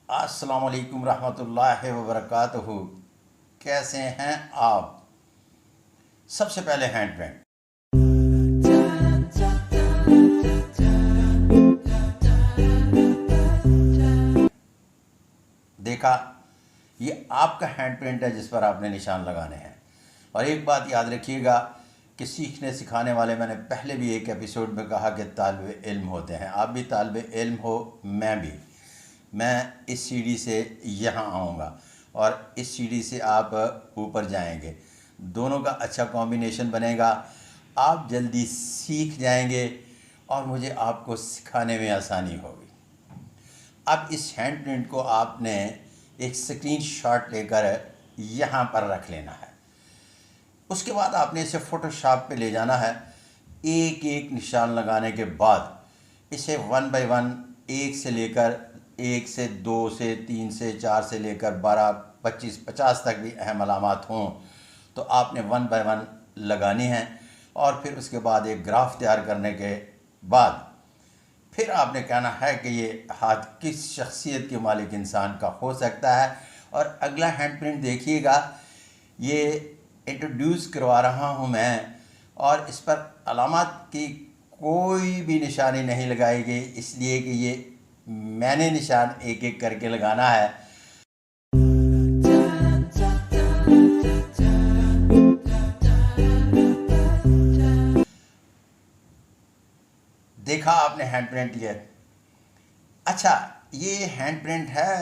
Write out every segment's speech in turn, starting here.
अस्सलामुअलैकुम रहमतुल्लाहि व बरकातुहू। कैसे हैं आप? सबसे पहले हैंड ब्रेक। देखा, ये आपका हैंड प्रिंट है जिस पर आपने निशान लगाने हैं। और एक बात याद रखिएगा कि सीखने सिखाने वाले, मैंने पहले भी एक एपिसोड में कहा कि तालिब इल्म होते हैं। आप भी तालिब इल्म हो, मैं भी। मैं इस सीढ़ी से यहाँ आऊँगा और इस सीढ़ी से आप ऊपर जाएंगे। दोनों का अच्छा कॉम्बिनेशन बनेगा। आप जल्दी सीख जाएंगे और मुझे आपको सिखाने में आसानी होगी। अब इस हैंड प्रिंट को आपने एक स्क्रीनशॉट लेकर यहाँ पर रख लेना है। उसके बाद आपने इसे फ़ोटोशॉप पे ले जाना है। एक एक निशान लगाने के बाद इसे वन बाय वन, एक से लेकर, एक से, दो से, तीन से, चार से लेकर 12, 25, 50 तक भी अहम अलामात हों तो आपने वन बाय वन लगानी है। और फिर उसके बाद एक ग्राफ तैयार करने के बाद फिर आपने कहना है कि ये हाथ किस शख्सियत के मालिक इंसान का हो सकता है। और अगला हैंड प्रिंट देखिएगा, ये इंट्रोड्यूस करवा रहा हूँ मैं, और इस पर अलामत की कोई भी निशानी नहीं लगाई गई, इसलिए कि ये मैंने निशान एक एक करके लगाना है। देखा आपने हैंड प्रिंट ये। अच्छा, ये हैंड प्रिंट है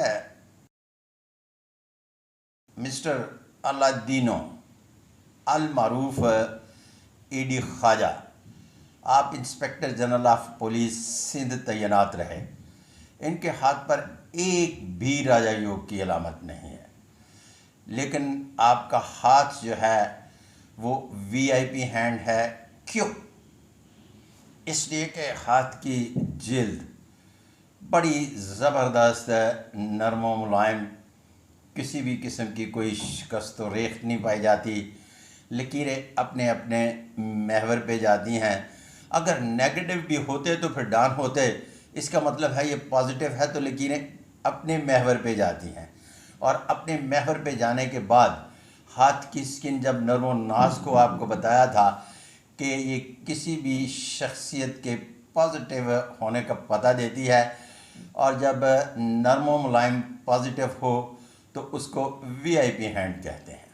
मिस्टर अलादीनो अल मारूफ ईडी ख्वाजा। आप inspector general of police Sindh तैनात रहे। इनके हाथ पर एक भी राजा योग की अलामत नहीं है, लेकिन आपका हाथ जो है वो वीआईपी हैंड है। क्यों? इसलिए कि हाथ की जिल्द बड़ी ज़बरदस्त, नरम व मुलायम, किसी भी किस्म की कोई शिकस्त व रेख नहीं पाई जाती। लकीरें अपने अपने महवर पे जाती हैं। अगर नेगेटिव भी होते तो फिर डान होते। इसका मतलब है ये पॉजिटिव है तो लकीरें अपने महवर पे जाती हैं। और अपने महवर पे जाने के बाद हाथ की स्किन, जब नरम व नाज को आपको बताया था कि ये किसी भी शख्सियत के पॉजिटिव होने का पता देती है, और जब नरम व मुलायम पॉजिटिव हो तो उसको वीआईपी हैंड कहते हैं।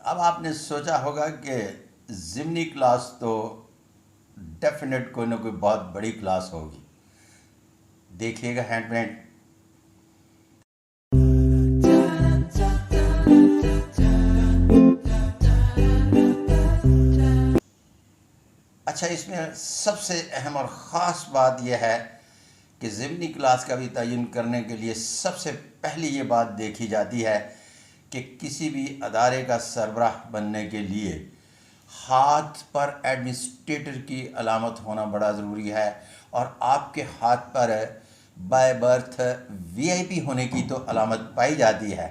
अब आपने सोचा होगा कि ज़िमनी क्लास तो डेफिनेट कोई ना कोई बहुत बड़ी क्लास होगी। देखिएगा हैंड प्रिंट। अच्छा, इसमें सबसे अहम और ख़ास बात यह है कि ज़िमनी क्लास का भी तयन करने के लिए सबसे पहली ये बात देखी जाती है कि किसी भी अदारे का सरबराह बनने के लिए हाथ पर एडमिनिस्ट्रेटर की अलामत होना बड़ा ज़रूरी है। और आपके हाथ पर बाय बर्थ वीआईपी होने की तो अलामत पाई जाती है,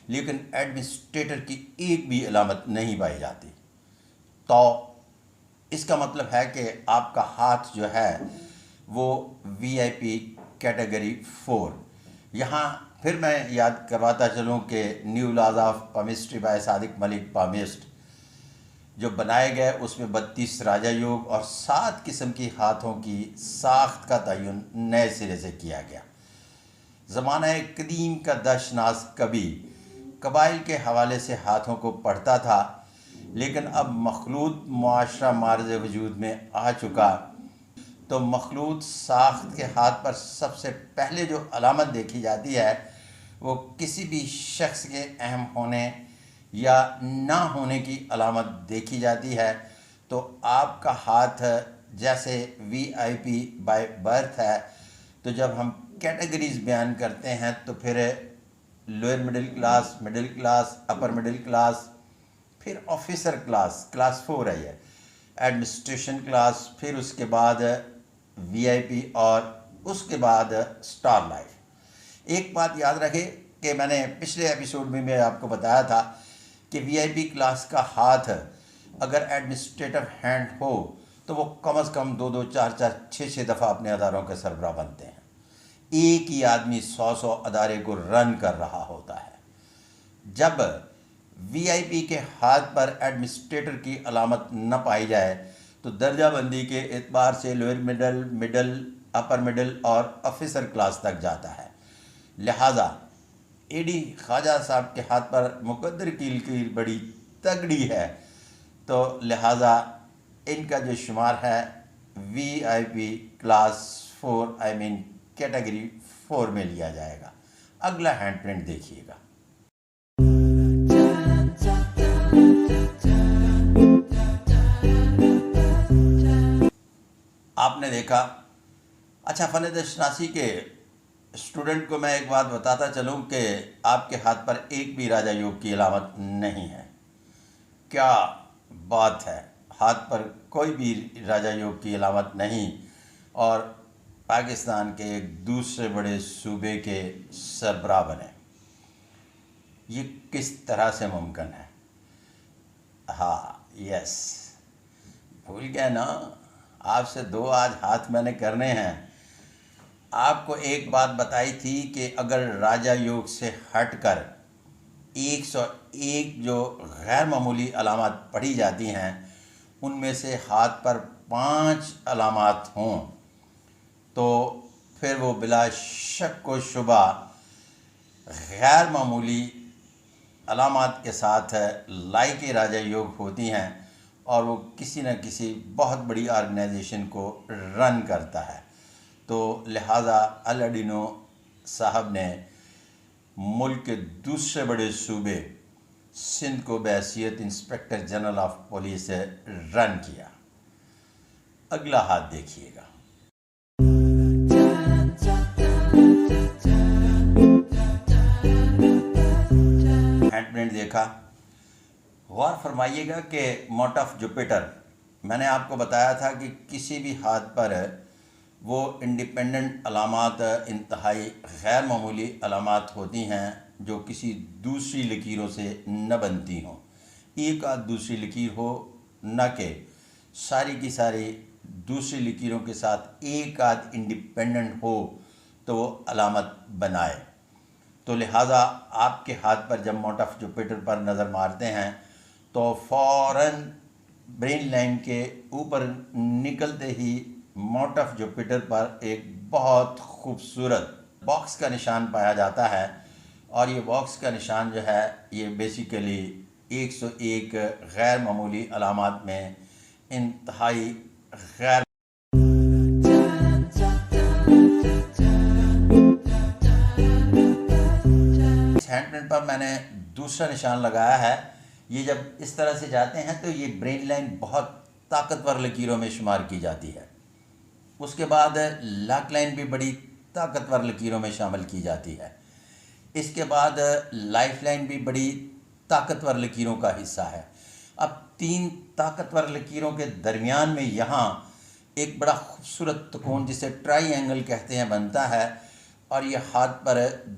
लेकिन एडमिनिस्ट्रेटर की एक भी अलामत नहीं पाई जाती। तो इसका मतलब है कि आपका हाथ जो है वो वीआईपी कैटेगरी 4। यहाँ फिर मैं याद करवाता चलूँ कि new laws of palmistry by Sadiq Malik palmist जो बनाए गए, उसमें 32 राजा योग और 7 किस्म की हाथों की साख्त का तयन नए सिरे से किया गया। ज़माना कदीम का दशनास कभी कबाइल के हवाले से हाथों को पढ़ता था, लेकिन अब मखलूत मुआशरा मार्ज़ वजूद में आ चुका तो मखलूत साख्त के हाथ पर सबसे पहले जो अलामत देखी जाती है वो किसी भी शख्स के अहम होने या ना होने की अलामत देखी जाती है। तो आपका हाथ जैसे वीआईपी बाय बर्थ है, तो जब हम कैटेगरीज बयान करते हैं तो फिर lower middle class, middle class, upper middle class, फिर ऑफिसर क्लास, क्लास 4 है ये, एडमिनिस्ट्रेशन क्लास, फिर उसके बाद वीआईपी, और उसके बाद स्टार लाइफ। एक बात याद रखें कि मैंने पिछले एपिसोड में मैं आपको बताया था कि वीआईपी क्लास का हाथ अगर एडमिनिस्ट्रेटिव हैंड हो तो वो कम से कम 2-2, 4-4, 6-6 दफ़ा अपने अदारों के सरबराह बनते हैं। एक ही आदमी 100 अदारे को रन कर रहा होता है। जब वीआईपी के हाथ पर एडमिनिस्ट्रेटर की अलामत न पाई जाए तो दर्जा बंदी के एतबार से lower middle, middle, upper middle और ऑफिसर क्लास तक जाता है। लिहाजा एडी ख्वाजा साहब के हाथ पर मुकद्दर की लकीर बड़ी तगड़ी है, तो लिहाजा इनका जो शुमार है वीआईपी क्लास 4 कैटेगरी 4 में लिया जाएगा। अगला हैंड प्रिंट देखिएगा। आपने देखा। अच्छा, फ़न-ए-शनासी के स्टूडेंट को मैं एक बात बताता चलूं कि आपके हाथ पर एक भी राजा योग की अलामत नहीं है। क्या बात है, हाथ पर कोई भी राजा योग की अलामत नहीं और पाकिस्तान के एक दूसरे बड़े सूबे के सरबराह बने। ये किस तरह से मुमकिन है? हाँ, यस, भूल गए ना, आपसे 2 आज हाथ मैंने करने हैं। आपको एक बात बताई थी कि अगर राजा योग से हटकर 101 जो गैर मामूली अलामत पढ़ी जाती हैं उनमें से हाथ पर 5 अलामत हों तो फिर वो बिला शक व शुबा गैर मामूली अलामत के साथ लायके राजा योग होती हैं और वो किसी न किसी बहुत बड़ी ऑर्गेनाइजेशन को रन करता है। तो लिहाजा अलाडीनो साहब ने मुल्क के दूसरे बड़े सूबे सिंध को बहैसियत inspector general of police run किया। अगला हाथ देखिएगा। हैंड प्रिंट देखा। गौर फरमाइएगा कि मोट ऑफ जुपिटर, मैंने आपको बताया था कि किसी भी हाथ पर वो इंडिपेंडेंट अलामात इंतहाई गैर मामूली अलामात होती हैं जो किसी दूसरी लकीरों से न बनती हों। एक आध दूसरी लकीर हो, न कि सारी की सारी दूसरी लकीरों के साथ एक आध इंडिपेंडेंट हो तो वो अलामत बनाए। तो लिहाजा आपके हाथ पर जब मोट ऑफ जुपिटर पर नज़र मारते हैं तो फ़ौरन ब्रेन लाइन के ऊपर निकलते ही मोट ऑफ जुपिटर पर एक बहुत खूबसूरत बॉक्स का निशान पाया जाता है और ये बॉक्स का निशान जो है ये बेसिकली 101 गैर मामूली अलामात में इंतहाई गैर हैंड प्रिंट पर मैंने दूसरा निशान लगाया है। ये जब इस तरह से जाते हैं तो ये ब्रेन लाइन बहुत ताकतवर लकीरों में शुमार की जाती है। उसके बाद लॉक लाइन भी बड़ी ताकतवर लकीरों में शामिल की जाती है। इसके बाद लाइफ लाइन भी बड़ी ताकतवर लकीरों का हिस्सा है। अब 3 ताकतवर लकीरों के दरमियान में यहाँ एक बड़ा खूबसूरत त्रिकोण जिसे ट्राइएंगल कहते हैं बनता है और ये हाथ पर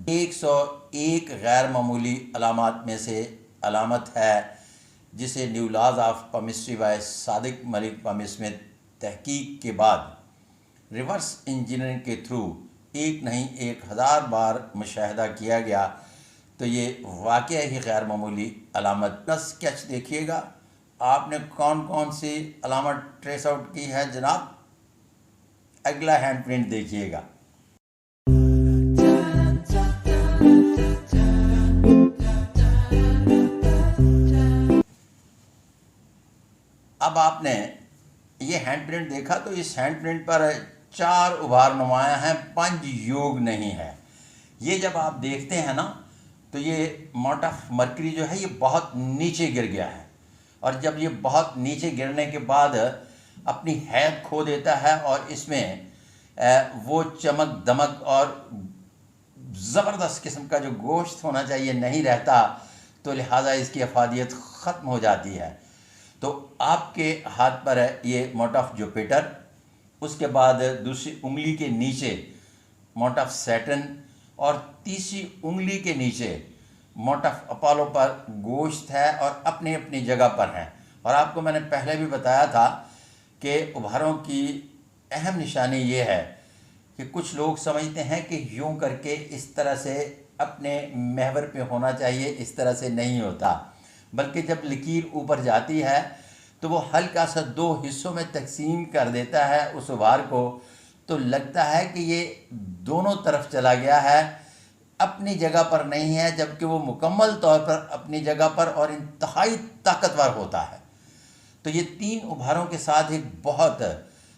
101 गैर मामूली अलामात में से अलामत है जिसे new laws of palmistry by Sadiq Malik परमिस में तहकीक के बाद रिवर्स इंजीनियरिंग के थ्रू एक नहीं 1000 बार मुशाहिदा किया गया। तो ये वाकई ही गैर मामूली अलामत। न स्केच देखिएगा, आपने कौन कौन सी अलामत ट्रेस आउट की है जनाब। अगला हैंड प्रिंट देखिएगा। अब आपने ये हैंड प्रिंट देखा तो इस हैंड प्रिंट पर 4 उभार नुमाया हैं, 5 योग नहीं है। ये जब आप देखते हैं ना तो ये मोट ऑफ मरकरी जो है ये बहुत नीचे गिर गया है और जब ये बहुत नीचे गिरने के बाद अपनी हैत खो देता है और इसमें वो चमक दमक और ज़बरदस्त किस्म का जो गोश्त होना चाहिए नहीं रहता, तो लिहाजा इसकी अफादियत ख़त्म हो जाती है। तो आपके हाथ पर है ये मोट ऑफ जुपिटर, उसके बाद दूसरी उंगली के नीचे मोट ऑफ सैटर्न और तीसरी उंगली के नीचे मोट ऑफ अपोलो पर गोश्त है और अपनी अपनी जगह पर हैं। और आपको मैंने पहले भी बताया था कि उभारों की अहम निशानी ये है कि कुछ लोग समझते हैं कि यूं करके इस तरह से अपने महवर पे होना चाहिए, इस तरह से नहीं होता, बल्कि जब लकीर ऊपर जाती है तो वो हल्का सा दो हिस्सों में तकसीम कर देता है उस उभार को, तो लगता है कि ये दोनों तरफ चला गया है, अपनी जगह पर नहीं है, जबकि वो मुकम्मल तौर पर अपनी जगह पर और इंतहाई ताकतवर होता है। तो ये तीन उभारों के साथ एक बहुत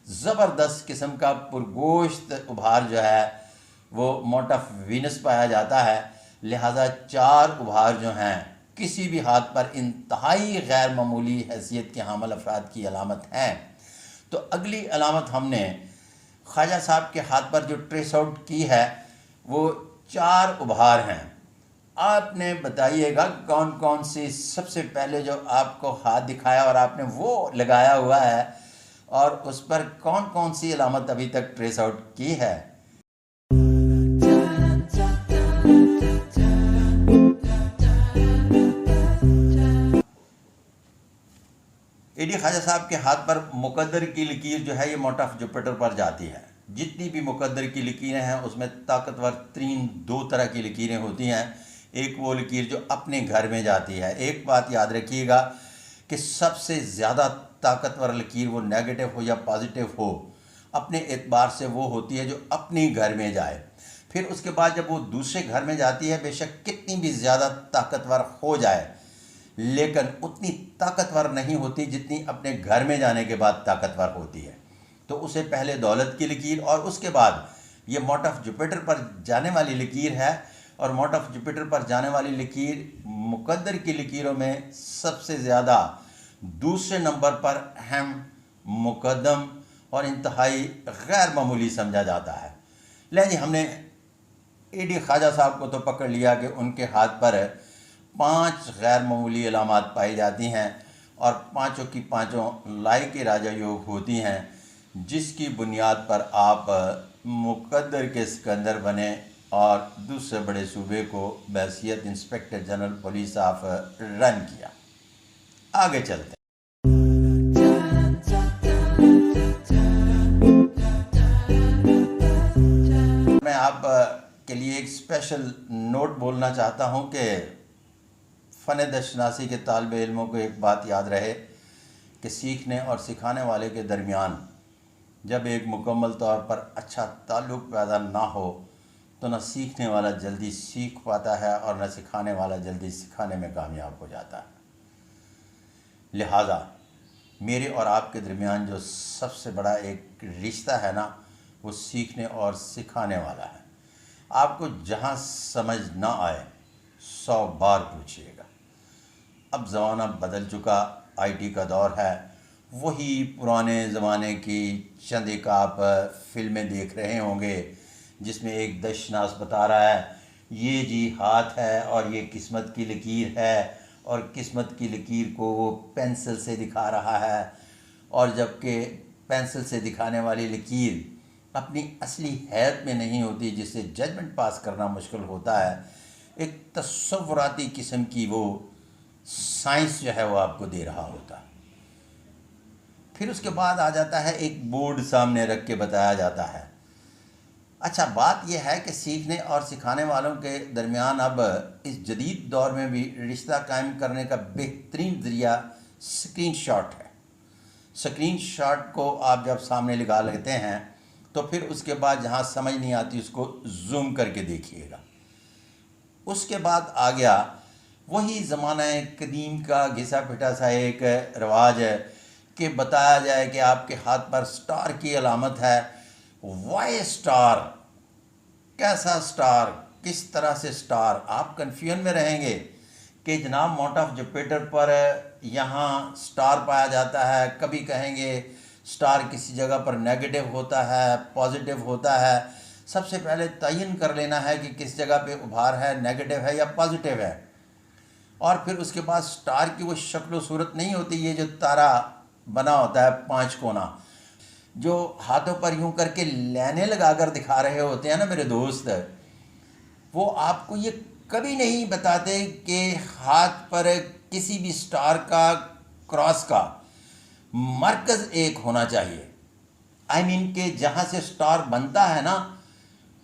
ज़बरदस्त किस्म का पुरगोश्त उभार जो है वो माउंट ऑफ वीनस पाया जाता है। लिहाजा चार उभार जो हैं किसी भी हाथ पर इंतहाई गैर मामूली हैसियत के हामिल अफराद की अलामत हैं। तो अगली अलामत हमने ख्वाजा साहब के हाथ पर जो ट्रेस आउट की है वो चार उभार हैं। आपने बताइएगा कौन कौन सी सबसे पहले जो आपको हाथ दिखाया और आपने वो लगाया हुआ है और उस पर कौन कौन सी अलामत अभी तक ट्रेस आउट की है। एडी ख्वाजा साहब के हाथ पर मुकद्दर की लकीर जो है ये माउंट ऑफ जुपिटर पर जाती है। जितनी भी मुकद्दर की लकीरें हैं उसमें ताकतवर तरीन दो तरह की लकीरें होती हैं। एक वो लकीर जो अपने घर में जाती है। एक बात याद रखिएगा कि सबसे ज़्यादा ताकतवर लकीर वो नेगेटिव हो या पॉजिटिव हो, अपने एतबार से वो होती है जो अपने घर में जाए। फिर उसके बाद जब वो दूसरे घर में जाती है, बेशक कितनी भी ज़्यादा ताकतवर हो जाए, लेकिन उतनी ताकतवर नहीं होती जितनी अपने घर में जाने के बाद ताकतवर होती है। तो उसे पहले दौलत की लकीर और उसके बाद ये माउंट ऑफ जुपिटर पर जाने वाली लकीर है। और माउंट ऑफ जुपिटर पर जाने वाली लकीर मुकद्दर की लकीरों में सबसे ज़्यादा दूसरे नंबर पर अहम, मुकद्दम और इंतहाई गैर मामूली समझा जाता है। ले जी, हमने एडी ख्वाजा साहब को तो पकड़ लिया कि उनके हाथ पर 5 गैर मामूली अलामात पाई जाती हैं और पाँचों की पाँचों लाई के राजा योग होती हैं, जिसकी बुनियाद पर आप मुकद्दर के सिकंदर बने और दूसरे बड़े सूबे को बहैसियत inspector general police of run किया। आगे चलते हैं। मैं आप के लिए एक स्पेशल नोट बोलना चाहता हूं कि फ़न दशनासी के तालिब इल्मों को एक बात याद रहे कि सीखने और सिखाने वाले के दरमियान जब एक मुकम्मल तौर पर अच्छा ताल्लुक़ पैदा ना हो तो न सीखने वाला जल्दी सीख पाता है और न सिखाने वाला जल्दी सिखाने में कामयाब हो जाता है। लिहाजा मेरे और आपके दरमियान जो सबसे बड़ा एक रिश्ता है ना, वो सीखने और सिखाने वाला है। आपको जहाँ समझ ना आए 100 बार पूछिएगा। अब ज़माना बदल चुका, IT का दौर है। वही पुराने ज़माने की चंद एक आप फिल्में देख रहे होंगे जिसमें एक दशनास बता रहा है ये जी हाथ है और ये किस्मत की लकीर है, और किस्मत की लकीर को वो पेंसिल से दिखा रहा है, और जबकि पेंसिल से दिखाने वाली लकीर अपनी असली हैत में नहीं होती, जिससे जजमेंट पास करना मुश्किल होता है। एक तसव्वुराती किस्म की वो साइंस जो है वो आपको दे रहा होता है। फिर उसके बाद आ जाता है एक बोर्ड सामने रख के बताया जाता है। अच्छा, बात यह है कि सीखने और सिखाने वालों के दरमियान अब इस जदीद दौर में भी रिश्ता कायम करने का बेहतरीन ज़रिया स्क्रीन शॉट है। स्क्रीन शॉट को आप जब सामने लगा लेते हैं तो फिर उसके बाद जहाँ समझ नहीं आती उसको जूम करके देखिएगा। उसके बाद आ गया वही ज़माना कदीम का घिसा पिटा सा एक रवाज है कि बताया जाए कि आपके हाथ पर स्टार की अलामत है। वाई स्टार, कैसा स्टार, किस तरह से स्टार? आप कन्फ्यूजन में रहेंगे कि जनाब माउंट ऑफ जुपिटर पर यहाँ स्टार पाया जाता है। कभी कहेंगे स्टार किसी जगह पर नेगेटिव होता है, पॉजिटिव होता है। सबसे पहले तयन कर लेना है कि किस जगह पे उभार है, नेगेटिव है या पॉजिटिव है। और फिर उसके बाद स्टार की वो शक्ल सूरत नहीं होती, ये जो तारा बना होता है 5 कोना, जो हाथों पर यूं करके लाइनें लगाकर दिखा रहे होते हैं ना मेरे दोस्त, वो आपको ये कभी नहीं बताते कि हाथ पर किसी भी स्टार का क्रॉस का मरकज़ एक होना चाहिए। आई मीन के जहाँ से स्टार बनता है ना,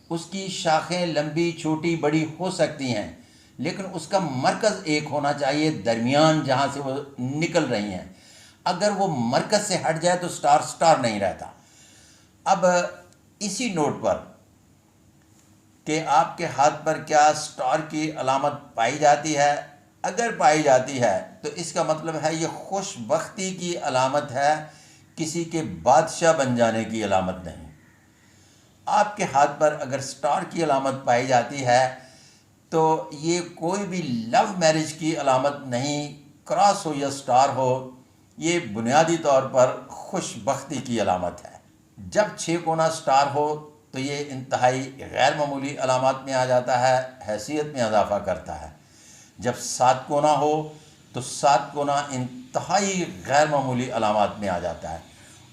उसकी शाखें लंबी छोटी बड़ी हो सकती हैं, लेकिन उसका मरकज़ एक होना चाहिए दरमियान जहाँ से वो निकल रही हैं। अगर वो मरकज़ से हट जाए तो स्टार स्टार नहीं रहता। अब इसी नोट पर कि आपके हाथ पर क्या स्टार की अलामत पाई जाती है, अगर पाई जाती है तो इसका मतलब है ये खुशबख्ती की अलामत है, किसी के बादशाह बन जाने की अलामत नहीं। आपके हाथ पर अगर स्टार की अलामत पाई जाती है तो ये कोई भी लव मैरिज की अलामत नहीं, क्रॉस हो या स्टार हो, ये बुनियादी तौर पर खुशबख्ती की अलामत है। जब छः कोना स्टार हो तो ये इंतहाई गैर मामूली अलामत में आ जाता है, हैसियत में इजाफ़ा करता है। जब सात कोना हो तो सात कोना इंतहाई गैर मामूली अलामत में आ जाता है,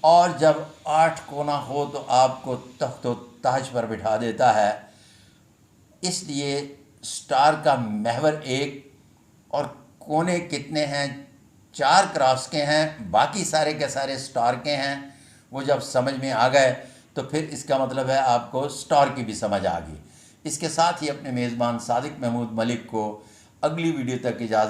और जब आठ कोना हो तो आपको तख्त व ताज पर बिठा देता है। इसलिए स्टार का महवर एक और कोने कितने हैं, चार क्रॉस के हैं, बाकी सारे के सारे स्टार के हैं। वो जब समझ में आ गए तो फिर इसका मतलब है आपको स्टार की भी समझ आ गई। इसके साथ ही अपने मेज़बान सादिक महमूद मलिक को अगली वीडियो तक इजाज़त